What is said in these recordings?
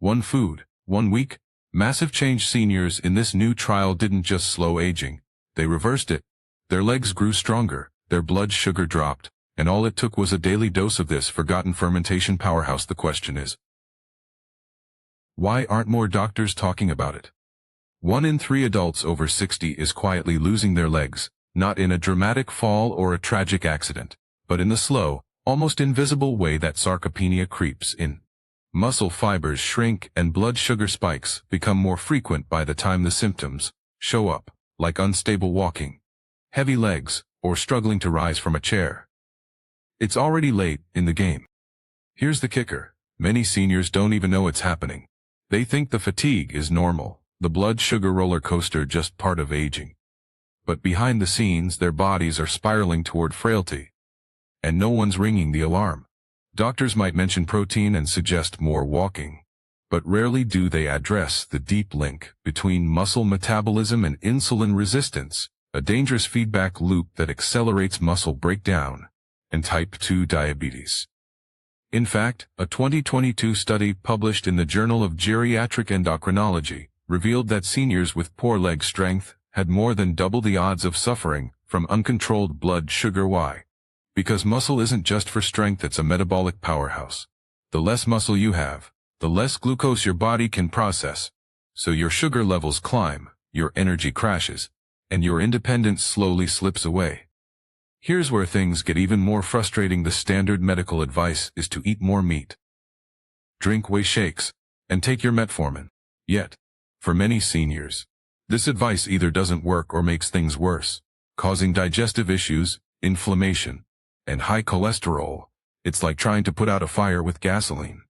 One food, 1 week. Massive change. Seniors in this new trial didn't just slow aging, they reversed it. Their legs grew stronger, their blood sugar dropped, and all it took was a daily dose of this forgotten fermentation powerhouse. The question is, why aren't more doctors talking about it? 1 in 3 adults over 60 is quietly losing their legs, not in a dramatic fall or a tragic accident, but in the slow, almost invisible way that sarcopenia creeps in. Muscle fibers shrink and blood sugar spikes become more frequent by the time the symptoms show up, like unstable walking, heavy legs, or struggling to rise from a chair. It's already late in the game. Here's the kicker. Many seniors don't even know it's happening. They think the fatigue is normal, the blood sugar roller coaster just part of aging. But behind the scenes, their bodies are spiraling toward frailty. And no one's ringing the alarm. Doctors might mention protein and suggest more walking, but rarely do they address the deep link between muscle metabolism and insulin resistance, a dangerous feedback loop that accelerates muscle breakdown and type 2 diabetes. In fact, a 2022 study published in the Journal of Geriatric Endocrinology revealed that seniors with poor leg strength had more than double the odds of suffering from uncontrolled blood sugar. Why? Because muscle isn't just for strength, it's a metabolic powerhouse. The less muscle you have, the less glucose your body can process. So your sugar levels climb, your energy crashes, and your independence slowly slips away. Here's where things get even more frustrating. The standard medical advice is to eat more meat, drink whey shakes, and take your metformin. Yet, for many seniors, this advice either doesn't work or makes things worse, causing digestive issues, inflammation, and high cholesterol. It's like trying to put out a fire with gasoline.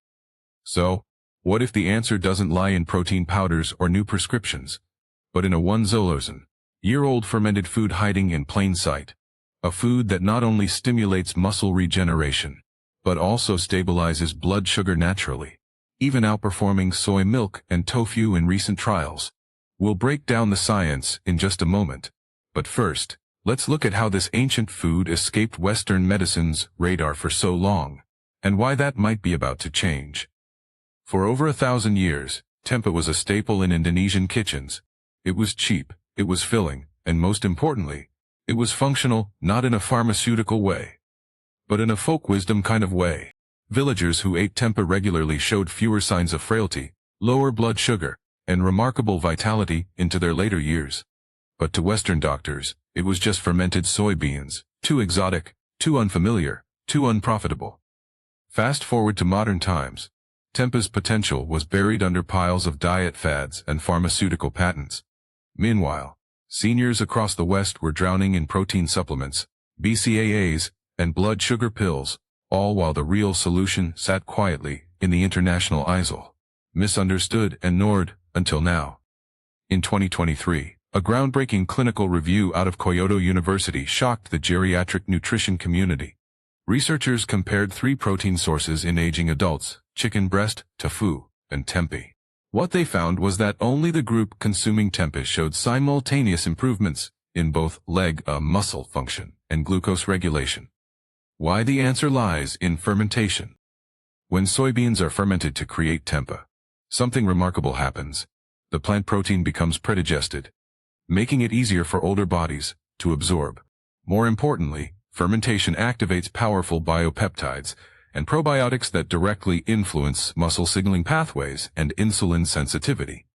So, what if the answer doesn't lie in protein powders or new prescriptions, but in a 1,000-year-old fermented food hiding in plain sight? A food that not only stimulates muscle regeneration, but also stabilizes blood sugar naturally, even outperforming soy milk and tofu in recent trials. We'll break down the science in just a moment, but first, let's look at how this ancient food escaped Western medicine's radar for so long, and why that might be about to change. For over 1,000 years, tempeh was a staple in Indonesian kitchens. It was cheap, it was filling, and most importantly, it was functional, not in a pharmaceutical way, but in a folk wisdom kind of way. Villagers who ate tempeh regularly showed fewer signs of frailty, lower blood sugar, and remarkable vitality into their later years. But to Western doctors, it was just fermented soybeans, too exotic, too unfamiliar, too unprofitable. Fast forward to modern times. Tempeh's potential was buried under piles of diet fads and pharmaceutical patents. Meanwhile, seniors across the West were drowning in protein supplements, BCAAs, and blood sugar pills, all while the real solution sat quietly in the international aisle, misunderstood and ignored until now. In 2023, a groundbreaking clinical review out of Kyoto University shocked the geriatric nutrition community. Researchers compared 3 protein sources in aging adults: chicken breast, tofu, and tempeh. What they found was that only the group consuming tempeh showed simultaneous improvements in both leg muscle function and glucose regulation. Why? The answer lies in fermentation. When soybeans are fermented to create tempeh, something remarkable happens. The plant protein becomes predigested, making it easier for older bodies to absorb. More importantly, fermentation activates powerful biopeptides and probiotics that directly influence muscle signaling pathways and insulin sensitivity.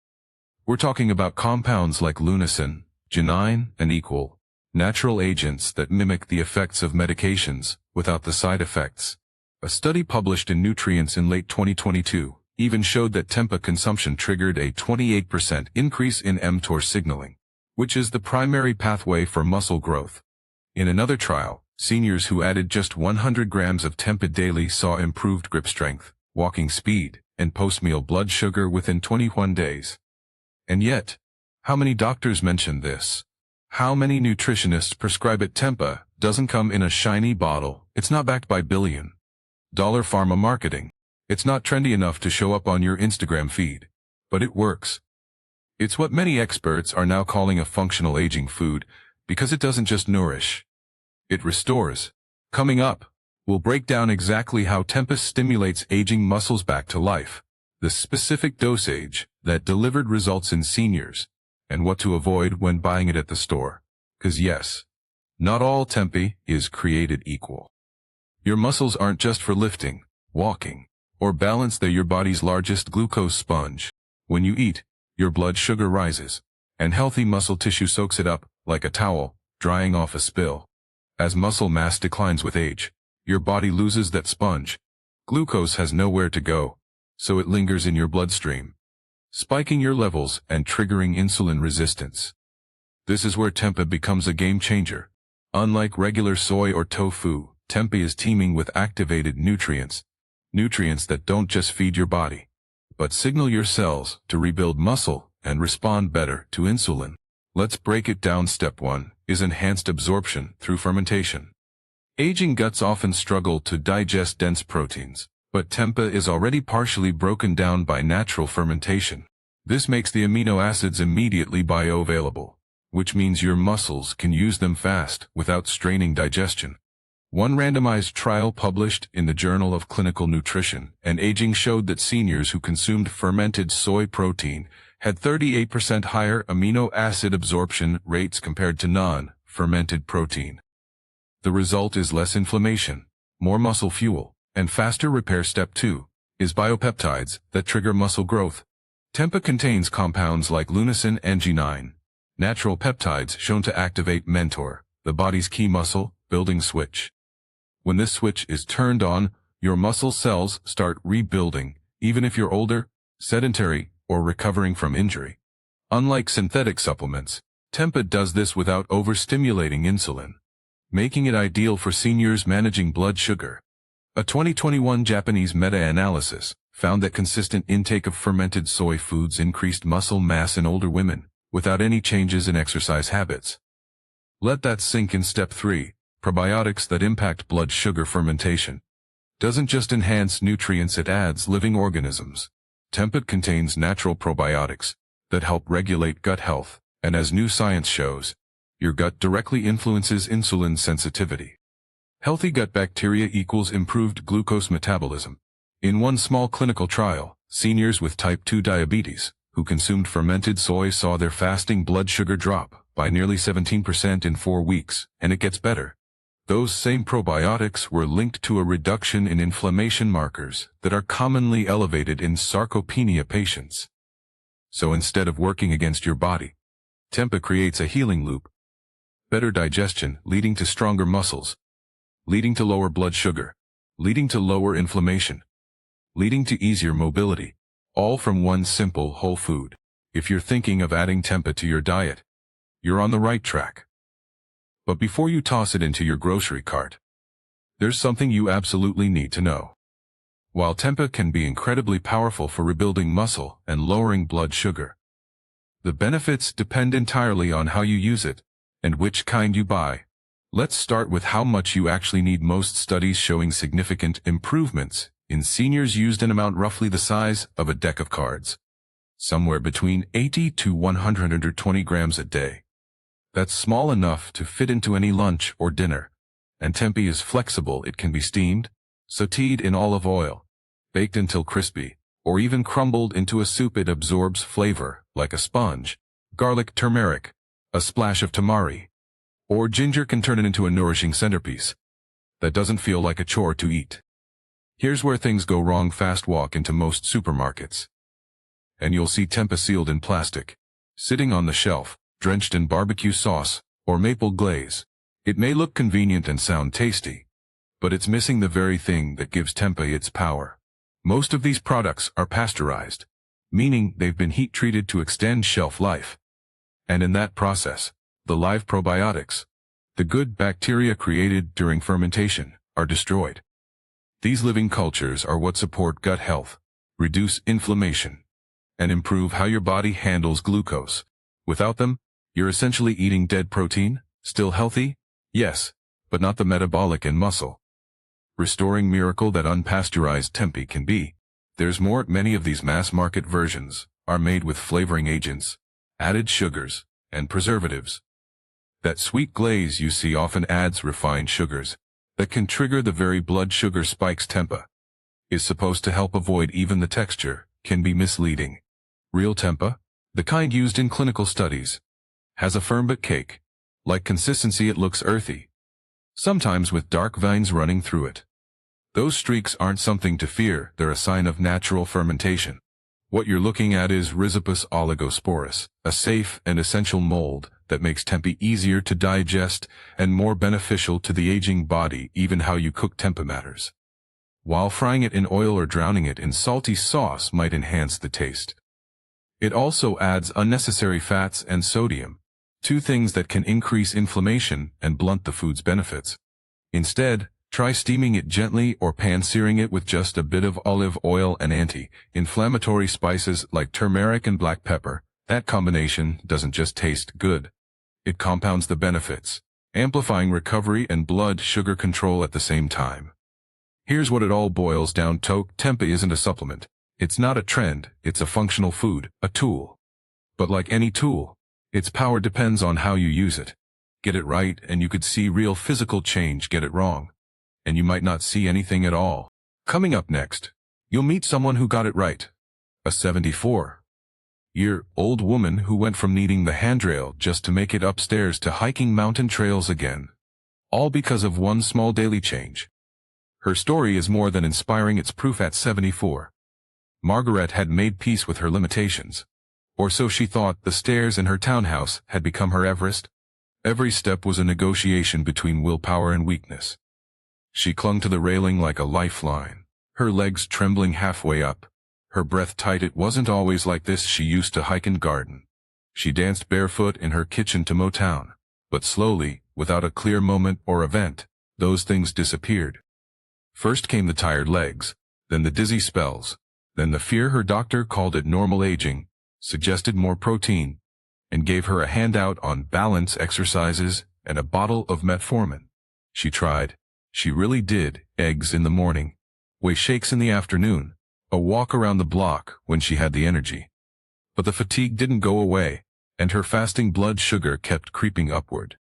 We're talking about compounds like lunasin, ginine, and equal, natural agents that mimic the effects of medications without the side effects. A study published in Nutrients in late 2022 even showed that tempeh consumption triggered a 28% increase in mTOR signaling, which is the primary pathway for muscle growth. In another trial, seniors who added just 100 grams of tempeh daily saw improved grip strength, walking speed, and post-meal blood sugar within 21 days. And yet, how many doctors mention this? How many nutritionists prescribe it? Tempeh doesn't come in a shiny bottle. It's not backed by billion-dollar pharma marketing. It's not trendy enough to show up on your Instagram feed. But it works. It's what many experts are now calling a functional aging food, because it doesn't just nourish. It restores. Coming up, we'll break down exactly how tempeh stimulates aging muscles back to life, the specific dosage that delivered results in seniors, and what to avoid when buying it at the store. 'Cause yes, not all tempeh is created equal. Your muscles aren't just for lifting, walking, or balance. They're your body's largest glucose sponge. When you eat, your blood sugar rises, and healthy muscle tissue soaks it up like a towel, drying off a spill. As muscle mass declines with age, your body loses that sponge. Glucose has nowhere to go, so it lingers in your bloodstream, spiking your levels and triggering insulin resistance. This is where tempeh becomes a game changer. Unlike regular soy or tofu, tempeh is teeming with activated nutrients that don't just feed your body, but signal your cells to rebuild muscle and respond better to insulin. Let's break it down. Step 1 is enhanced absorption through fermentation. Aging guts often struggle to digest dense proteins, but tempeh is already partially broken down by natural fermentation. This makes the amino acids immediately bioavailable, which means your muscles can use them fast without straining digestion. One randomized trial published in the Journal of Clinical Nutrition and Aging showed that seniors who consumed fermented soy protein had 38% higher amino acid absorption rates compared to non-fermented protein. The result is less inflammation, more muscle fuel, and faster repair. Step 2 is biopeptides that trigger muscle growth. Tempeh contains compounds like leucine and G9, natural peptides shown to activate mTOR, the body's key muscle building switch. When this switch is turned on, your muscle cells start rebuilding, even if you're older, sedentary, or recovering from injury. Unlike synthetic supplements, tempeh does this without overstimulating insulin, making it ideal for seniors managing blood sugar. A 2021 Japanese meta-analysis found that consistent intake of fermented soy foods increased muscle mass in older women, without any changes in exercise habits. Let that sink in. Step 3, probiotics that impact blood sugar. Fermentation doesn't just enhance nutrients, it adds living organisms. Tempeh contains natural probiotics that help regulate gut health, and as new science shows, your gut directly influences insulin sensitivity. Healthy gut bacteria equals improved glucose metabolism. In one small clinical trial, seniors with type 2 diabetes who consumed fermented soy saw their fasting blood sugar drop by nearly 17% in 4 weeks, and it gets better. Those same probiotics were linked to a reduction in inflammation markers that are commonly elevated in sarcopenia patients. So instead of working against your body, tempeh creates a healing loop. Better digestion leading to stronger muscles, leading to lower blood sugar, leading to lower inflammation, leading to easier mobility, all from one simple whole food. If you're thinking of adding tempeh to your diet, you're on the right track. But before you toss it into your grocery cart, there's something you absolutely need to know. While tempeh can be incredibly powerful for rebuilding muscle and lowering blood sugar, the benefits depend entirely on how you use it and which kind you buy. Let's start with how much you actually need. Most studies showing significant improvements in seniors used an amount roughly the size of a deck of cards, somewhere between 80 to 120 grams a day. That's small enough to fit into any lunch or dinner. And tempeh is flexible. It can be steamed, sautéed in olive oil, baked until crispy, or even crumbled into a soup. It absorbs flavor like a sponge. Garlic, turmeric, a splash of tamari, or ginger can turn it into a nourishing centerpiece that doesn't feel like a chore to eat. Here's where things go wrong. Fast walk into most supermarkets, and you'll see tempeh sealed in plastic, sitting on the shelf, drenched in barbecue sauce or maple glaze. It may look convenient and sound tasty, but it's missing the very thing that gives tempeh its power. Most of these products are pasteurized, meaning they've been heat-treated to extend shelf life. And in that process, the live probiotics, the good bacteria created during fermentation, are destroyed. These living cultures are what support gut health, reduce inflammation, and improve how your body handles glucose. Without them, you're essentially eating dead protein. Still healthy? Yes, but not the metabolic and muscle restoring miracle that unpasteurized tempeh can be. There's more. Many of these mass-market versions are made with flavoring agents, added sugars, and preservatives. That sweet glaze you see often adds refined sugars that can trigger the very blood sugar spikes. Tempeh is supposed to help avoid even the texture can be misleading. Real tempeh, the kind used in clinical studies, has a firm but cake-like consistency. It looks earthy, sometimes with dark veins running through it. Those streaks aren't something to fear, they're a sign of natural fermentation. What you're looking at is Rhizopus oligosporus, a safe and essential mold that makes tempeh easier to digest and more beneficial to the aging body. Even how you cook tempeh matters. While frying it in oil or drowning it in salty sauce might enhance the taste, it also adds unnecessary fats and sodium, two things that can increase inflammation and blunt the food's benefits. Instead, try steaming it gently or pan-searing it with just a bit of olive oil and anti-inflammatory spices like turmeric and black pepper. That combination doesn't just taste good. It compounds the benefits, amplifying recovery and blood sugar control at the same time. Here's what it all boils down to. Tempeh isn't a supplement. It's not a trend, it's a functional food, a tool. But like any tool, its power depends on how you use it. Get it right and you could see real physical change. Get it wrong, and you might not see anything at all. Coming up next, you'll meet someone who got it right. A 74-year-old woman who went from needing the handrail just to make it upstairs to hiking mountain trails again. All because of one small daily change. Her story is more than inspiring. It's proof. At 74, Margaret had made peace with her limitations. Or so she thought. The stairs in her townhouse had become her Everest. Every step was a negotiation between willpower and weakness. She clung to the railing like a lifeline, her legs trembling halfway up, her breath tight. It wasn't always like this. She used to hike and garden. She danced barefoot in her kitchen to Motown. But slowly, without a clear moment or event, those things disappeared. First came the tired legs, then the dizzy spells, then the fear. Her doctor called it normal aging, suggested more protein, and gave her a handout on balance exercises and a bottle of metformin. She tried. She really did. Eggs in the morning, whey shakes in the afternoon, a walk around the block when she had the energy. But the fatigue didn't go away, and her fasting blood sugar kept creeping upward.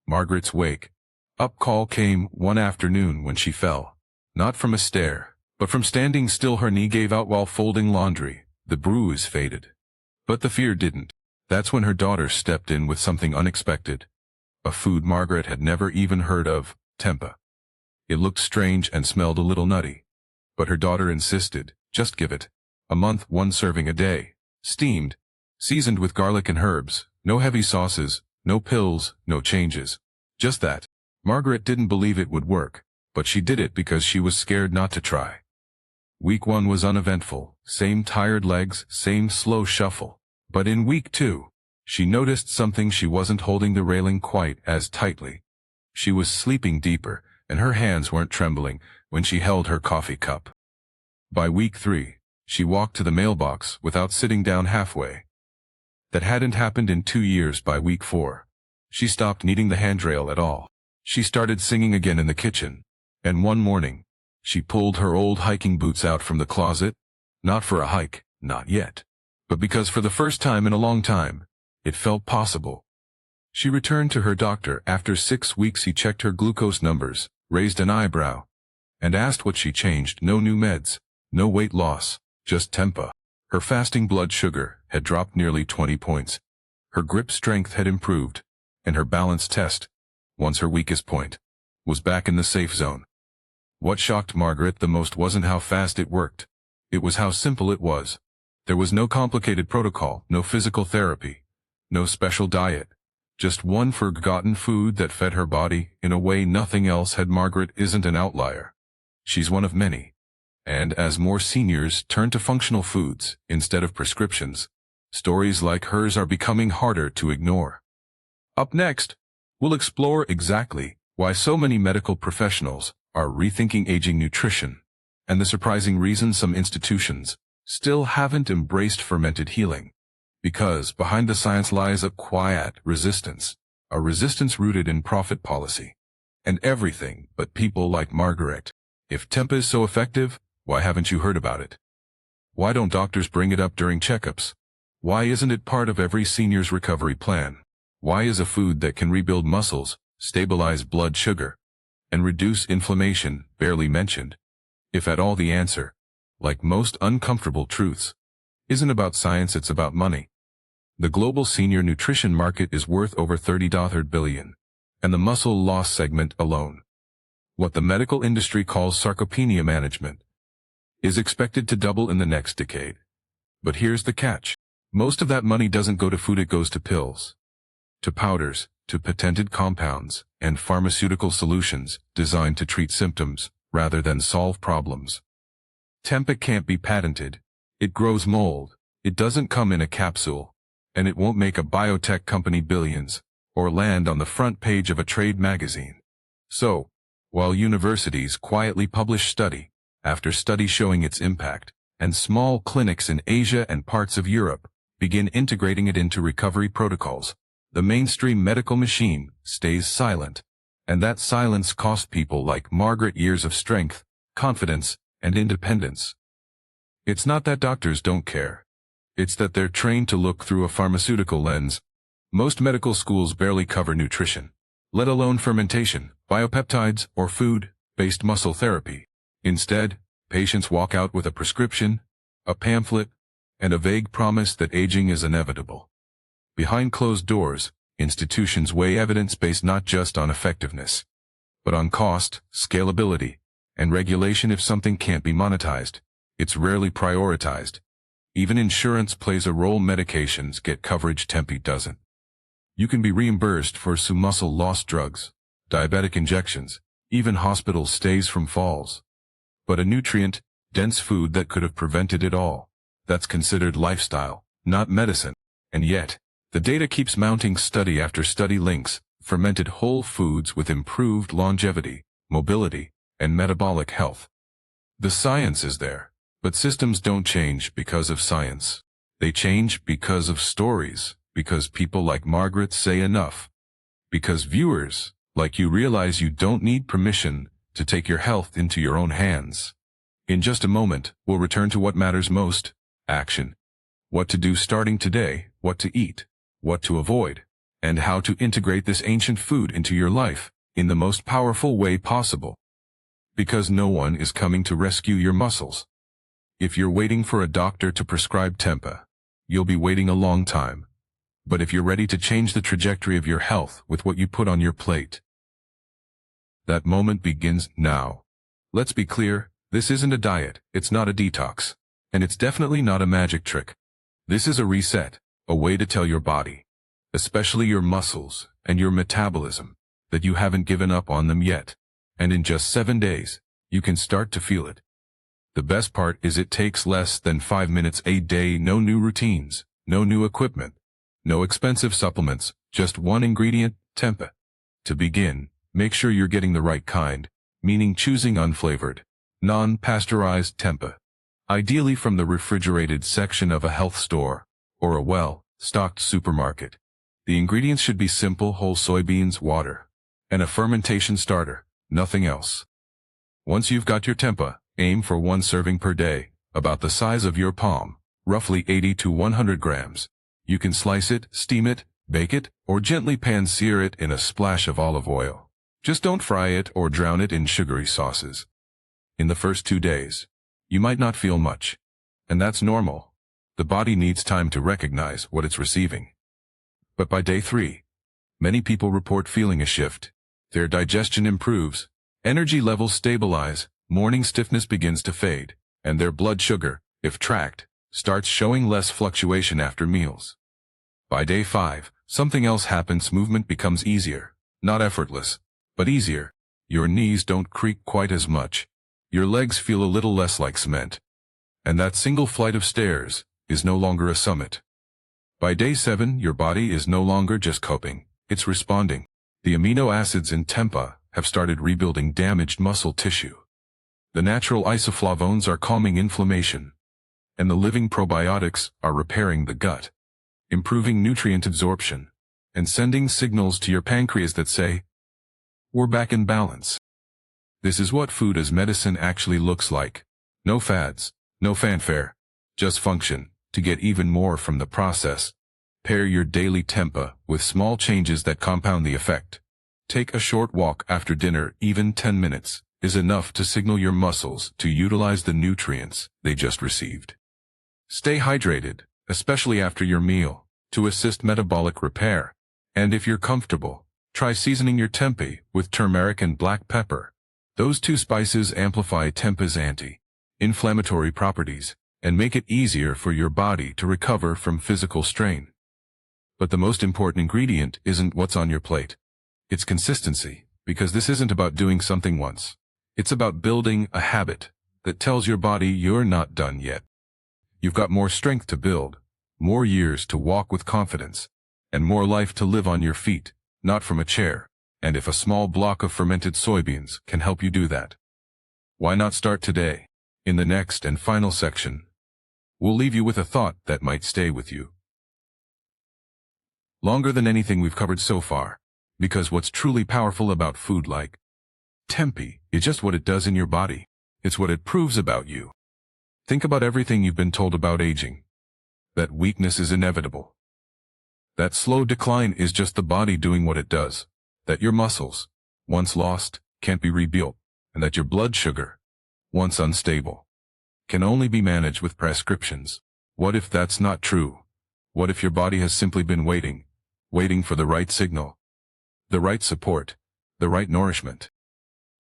Margaret's wake-up call came one afternoon when she fell, not from a stair, but from standing still. Her knee gave out while folding laundry. The bruise faded, but the fear didn't. That's when her daughter stepped in with something unexpected. A food Margaret had never even heard of, tempeh. It looked strange and smelled a little nutty. But her daughter insisted, just give it. A month, one serving a day. Steamed, seasoned with garlic and herbs. No heavy sauces, no pills, no changes. Just that. Margaret didn't believe it would work, but she did it because she was scared not to try. Week 1 was uneventful. Same tired legs, same slow shuffle. But in week 2, she noticed something. She wasn't holding the railing quite as tightly. She was sleeping deeper, and her hands weren't trembling when she held her coffee cup. By week 3, she walked to the mailbox without sitting down halfway. That hadn't happened in 2 years. By week 4, she stopped needing the handrail at all. She started singing again in the kitchen, and one morning, she pulled her old hiking boots out from the closet, not for a hike, not yet, but because for the first time in a long time, it felt possible. She returned to her doctor after 6 weeks. He checked her glucose numbers, raised an eyebrow, and asked what she changed. No new meds, no weight loss, just tempeh. Her fasting blood sugar had dropped nearly 20 points. Her grip strength had improved, and her balance test, once her weakest point, was back in the safe zone. What shocked Margaret the most wasn't how fast it worked. It was how simple it was. There was no complicated protocol, no physical therapy, no special diet. Just one forgotten food that fed her body in a way nothing else had. Margaret isn't an outlier. She's one of many. And as more seniors turn to functional foods instead of prescriptions, stories like hers are becoming harder to ignore. Up next, we'll explore exactly why so many medical professionals are rethinking aging nutrition, and the surprising reason some institutions still haven't embraced fermented healing. Because behind the science lies a quiet resistance, a resistance rooted in profit policy, and everything but people like Margaret. If tempeh is so effective, why haven't you heard about it? Why don't doctors bring it up during checkups? Why isn't it part of every senior's recovery plan? Why is a food that can rebuild muscles, stabilize blood sugar, and reduce inflammation barely mentioned? If at all, the answer like most uncomfortable truths, isn't about science, it's about money. The global senior nutrition market is worth over $30 billion, and the muscle loss segment alone, what the medical industry calls sarcopenia management, is expected to double in the next decade. But here's the catch. Most of that money doesn't go to food, it goes to pills, to powders, to patented compounds, and pharmaceutical solutions designed to treat symptoms rather than solve problems. Tempa can't be patented. It grows mold. It doesn't come in a capsule. And it won't make a biotech company billions, or land on the front page of a trade magazine. So, while universities quietly publish study after study showing its impact, and small clinics in Asia and parts of Europe begin integrating it into recovery protocols, the mainstream medical machine stays silent. And that silence cost people like Margaret years of strength, confidence, and independence. It's not that doctors don't care. It's that they're trained to look through a pharmaceutical lens. Most medical schools barely cover nutrition, let alone fermentation, biopeptides, or food-based muscle therapy. Instead, patients walk out with a prescription, a pamphlet, and a vague promise that aging is inevitable. Behind closed doors, institutions weigh evidence based not just on effectiveness, but on cost, scalability, and regulation. If something can't be monetized, it's rarely prioritized. Even insurance plays a role. Medications get coverage, Tempe doesn't. You can be reimbursed for some muscle loss drugs, diabetic injections, even hospital stays from falls. But a nutrient-dense food that could have prevented it all, that's considered lifestyle, not medicine. And yet, the data keeps mounting. Study after study links fermented whole foods with improved longevity, mobility, and metabolic health. The science is there. But systems don't change because of science. They change because of stories, because people like Margaret say enough, because viewers like you realize you don't need permission to take your health into your own hands. In just a moment, we'll return to what matters most: action. What to do starting today, what to eat, what to avoid, and how to integrate this ancient food into your life in the most powerful way possible. Because no one is coming to rescue your muscles. If you're waiting for a doctor to prescribe Tempa, you'll be waiting a long time. But if you're ready to change the trajectory of your health with what you put on your plate, that moment begins now. Let's be clear, this isn't a diet, it's not a detox, and it's definitely not a magic trick. This is a reset, a way to tell your body, especially your muscles and your metabolism, that you haven't given up on them yet. And in just 7 days, you can start to feel it. The best part is it takes less than 5 minutes a day. No new routines, no new equipment, no expensive supplements, just one ingredient, Tempa. To begin, make sure you're getting the right kind, meaning choosing unflavored, non-pasteurized Tempa. Ideally from the refrigerated section of a health store, or a well-stocked supermarket. The ingredients should be simple: whole soybeans, water, and a fermentation starter, nothing else. Once you've got your Tempa, aim for 1 serving per day, about the size of your palm, roughly 80 to 100 grams. You can slice it, steam it, bake it, or gently pan-sear it in a splash of olive oil. Just don't fry it or drown it in sugary sauces. In the first 2 days, you might not feel much. And that's normal. The body needs time to recognize what it's receiving. But by day 3, many people report feeling a shift. Their digestion improves, energy levels stabilize, morning stiffness begins to fade, and their blood sugar, if tracked, starts showing less fluctuation after meals. By day 5, something else happens. Movement becomes easier, not effortless, but easier. Your knees don't creak quite as much. Your legs feel a little less like cement. And that single flight of stairs is no longer a summit. By day 7, your body is no longer just coping, it's responding. The amino acids in Tempa have started rebuilding damaged muscle tissue. The natural isoflavones are calming inflammation, and the living probiotics are repairing the gut, improving nutrient absorption, and sending signals to your pancreas that say, we're back in balance. This is what food as medicine actually looks like. No fads, no fanfare, just function. To get even more from the process, pair your daily Tempa with small changes that compound the effect. Take a short walk after dinner, even 10 minutes. is enough to signal your muscles to utilize the nutrients they just received. Stay hydrated, especially after your meal, to assist metabolic repair. And if you're comfortable, try seasoning your tempeh with turmeric and black pepper. Those two spices amplify tempeh's anti-inflammatory properties and make it easier for your body to recover from physical strain. But the most important ingredient isn't what's on your plate. It's consistency, because this isn't about doing something once. It's about building a habit that tells your body you're not done yet. You've got more strength to build, more years to walk with confidence, and more life to live on your feet, not from a chair. And if a small block of fermented soybeans can help you do that, why not start today? In the next and final section, we'll leave you with a thought that might stay with you longer than anything we've covered so far, because what's truly powerful about food like tempeh is just what it does in your body. It's what it proves about you. Think about everything you've been told about aging. That weakness is inevitable. That slow decline is just the body doing what it does. That your muscles, once lost, can't be rebuilt, and that your blood sugar, once unstable, can only be managed with prescriptions. What if that's not true? What if your body has simply been waiting for the right signal, the right support, the right nourishment?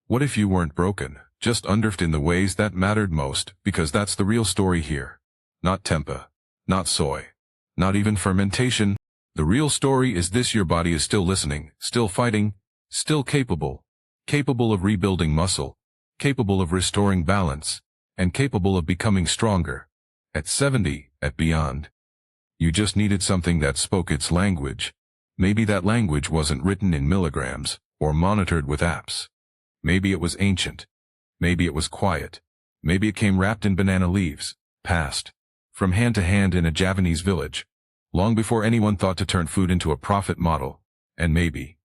What if you weren't broken, just underfed in the ways that mattered most? Because that's the real story here. Not tempeh, not soy, not even fermentation. The real story is this: your body is still listening, still fighting, still capable of rebuilding muscle, capable of restoring balance, and capable of becoming stronger. At 70, at beyond. You just needed something that spoke its language. Maybe that language wasn't written in milligrams, or monitored with apps. Maybe it was ancient. Maybe it was quiet. Maybe it came wrapped in banana leaves, passed from hand to hand in a Javanese village, long before anyone thought to turn food into a profit model. And maybe,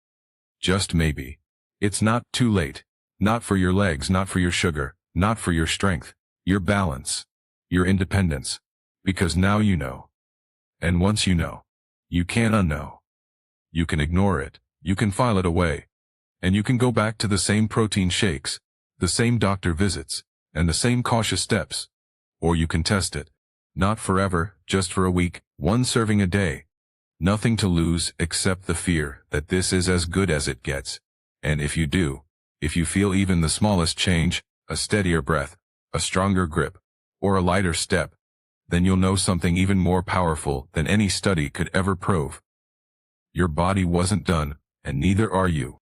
just maybe, it's not too late. Not for your legs, not for your sugar, not for your strength, your balance, your independence. Because now you know. And once you know, you can't unknow. You can ignore it, you can file it away, and you can go back to the same protein shakes, the same doctor visits, and the same cautious steps. Or you can test it. Not forever, just for a week, one serving a day. Nothing to lose except the fear that this is as good as it gets. And if you do, if you feel even the smallest change, a steadier breath, a stronger grip, or a lighter step, then you'll know something even more powerful than any study could ever prove. Your body wasn't done, and neither are you.